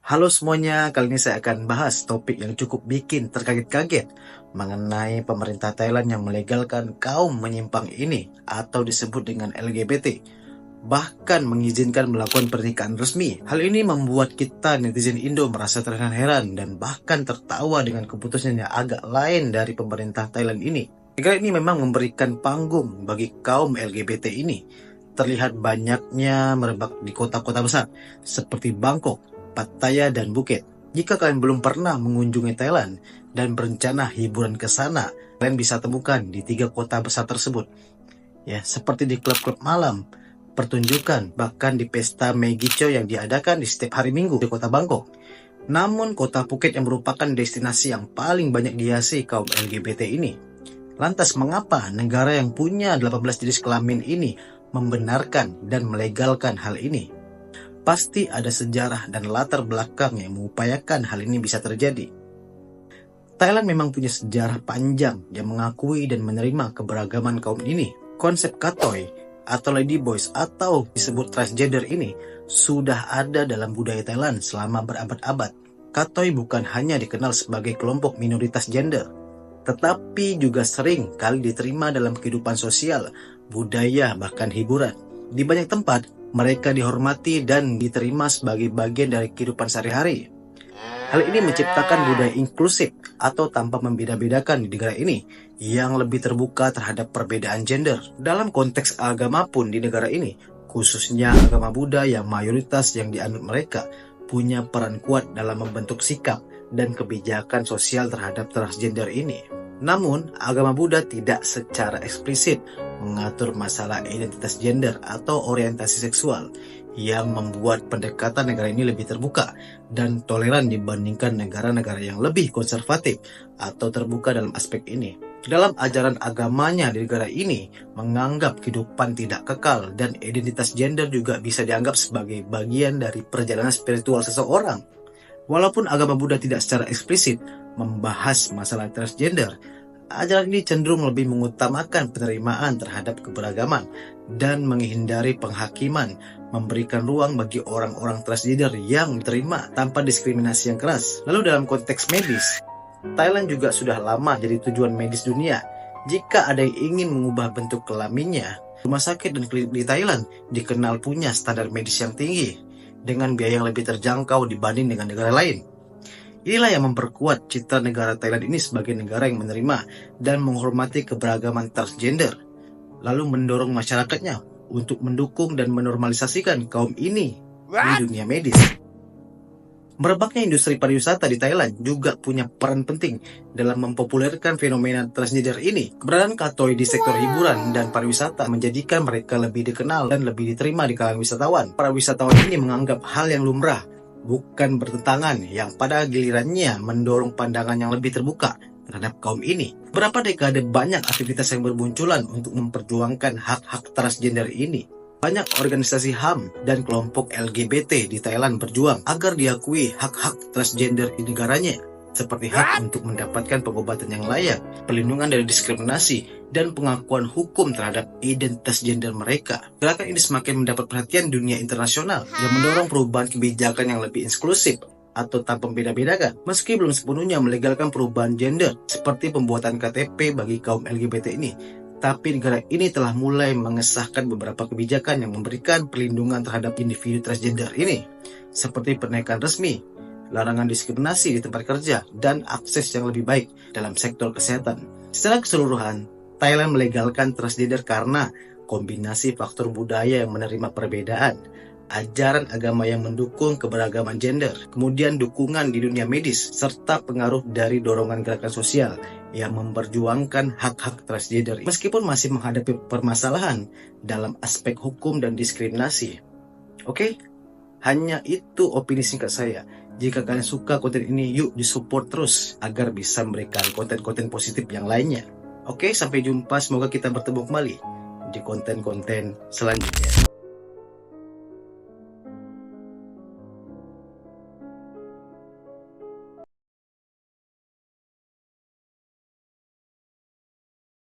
Halo semuanya, kali ini saya akan bahas topik yang cukup bikin terkaget-kaget mengenai pemerintah Thailand yang melegalkan kaum menyimpang ini atau disebut dengan LGBT, bahkan mengizinkan melakukan pernikahan resmi. Hal ini membuat kita netizen Indo merasa terheran-heran dan bahkan tertawa dengan keputusan yang agak lain dari pemerintah Thailand ini. Negara ini memang memberikan panggung bagi kaum LGBT ini. Terlihat banyaknya merebak di kota-kota besar seperti Bangkok, Pattaya, dan Phuket. Jika kalian belum pernah mengunjungi Thailand dan berencana hiburan ke sana, kalian bisa temukan di 3 kota besar tersebut. Ya, seperti di klub-klub malam, pertunjukan, bahkan di pesta Megicho yang diadakan di setiap hari Minggu di kota Bangkok. Namun, kota Phuket yang merupakan destinasi yang paling banyak dihiasi kaum LGBT ini. Lantas, mengapa negara yang punya 18 jenis kelamin ini membenarkan dan melegalkan hal ini? Pasti ada sejarah dan latar belakang yang mengupayakan hal ini bisa terjadi. Thailand memang punya sejarah panjang yang mengakui dan menerima keberagaman kaum ini. Konsep katoi atau ladyboys atau disebut transgender ini sudah ada dalam budaya Thailand selama berabad-abad. Katoi bukan hanya dikenal sebagai kelompok minoritas gender, tetapi juga sering kali diterima dalam kehidupan sosial, budaya, bahkan hiburan. Di banyak tempat, mereka dihormati dan diterima sebagai bagian dari kehidupan sehari-hari. Hal ini menciptakan budaya inklusif atau tanpa membeda-bedakan di negara ini yang lebih terbuka terhadap perbedaan gender. Dalam konteks agama pun di negara ini, khususnya agama Buddha yang mayoritas yang dianut mereka, punya peran kuat dalam membentuk sikap dan kebijakan sosial terhadap transgender ini. Namun, agama Buddha tidak secara eksplisit mengatur masalah identitas gender atau orientasi seksual, yang membuat pendekatan negara ini lebih terbuka dan toleran dibandingkan negara-negara yang lebih konservatif atau terbuka dalam aspek ini. Dalam ajaran agamanya di negara ini menganggap kehidupan tidak kekal dan identitas gender juga bisa dianggap sebagai bagian dari perjalanan spiritual seseorang. Walaupun agama Buddha tidak secara eksplisit membahas masalah transgender, ajaran ini cenderung lebih mengutamakan penerimaan terhadap keberagaman dan menghindari penghakiman, memberikan ruang bagi orang-orang transgender yang diterima tanpa diskriminasi yang keras. Lalu dalam konteks medis, Thailand juga sudah lama jadi tujuan medis dunia. Jika ada yang ingin mengubah bentuk kelaminnya, rumah sakit dan klinik di Thailand dikenal punya standar medis yang tinggi dengan biaya yang lebih terjangkau dibanding dengan negara lain. Inilah yang memperkuat citra negara Thailand ini sebagai negara yang menerima dan menghormati keberagaman transgender, lalu mendorong masyarakatnya untuk mendukung dan menormalisasikan kaum ini di dunia medis. Merebaknya industri pariwisata di Thailand juga punya peran penting dalam mempopulerkan fenomena transgender ini. Keberadaan katoi di sektor hiburan dan pariwisata menjadikan mereka lebih dikenal dan lebih diterima di kalangan wisatawan. Para wisatawan ini menganggap hal yang lumrah, bukan bertentangan, yang pada gilirannya mendorong pandangan yang lebih terbuka terhadap kaum ini. Beberapa dekade banyak aktivitas yang bermunculan untuk memperjuangkan hak-hak transgender ini. Banyak organisasi HAM dan kelompok LGBT di Thailand berjuang agar diakui hak-hak transgender di negaranya, seperti hak untuk mendapatkan pengobatan yang layak, perlindungan dari diskriminasi, dan pengakuan hukum terhadap identitas gender mereka. Gerakan ini semakin mendapat perhatian dunia internasional yang mendorong perubahan kebijakan yang lebih inklusif atau tanpa membeda-bedakan. Meski belum sepenuhnya melegalkan perubahan gender seperti pembuatan KTP bagi kaum LGBT ini, tapi negara ini telah mulai mengesahkan beberapa kebijakan yang memberikan perlindungan terhadap individu transgender ini, seperti pernikahan resmi, larangan diskriminasi di tempat kerja, dan akses yang lebih baik dalam sektor kesehatan. Secara keseluruhan, Thailand melegalkan transgender karena kombinasi faktor budaya yang menerima perbedaan, ajaran agama yang mendukung keberagaman gender, kemudian dukungan di dunia medis, serta pengaruh dari dorongan gerakan sosial yang memperjuangkan hak-hak transgender, meskipun masih menghadapi permasalahan dalam aspek hukum dan diskriminasi. Oke? Hanya itu opini singkat saya. Jika kalian suka konten ini, yuk disupport terus agar bisa memberikan konten-konten positif yang lainnya. Oke, sampai jumpa. Semoga kita bertemu kembali di konten-konten selanjutnya.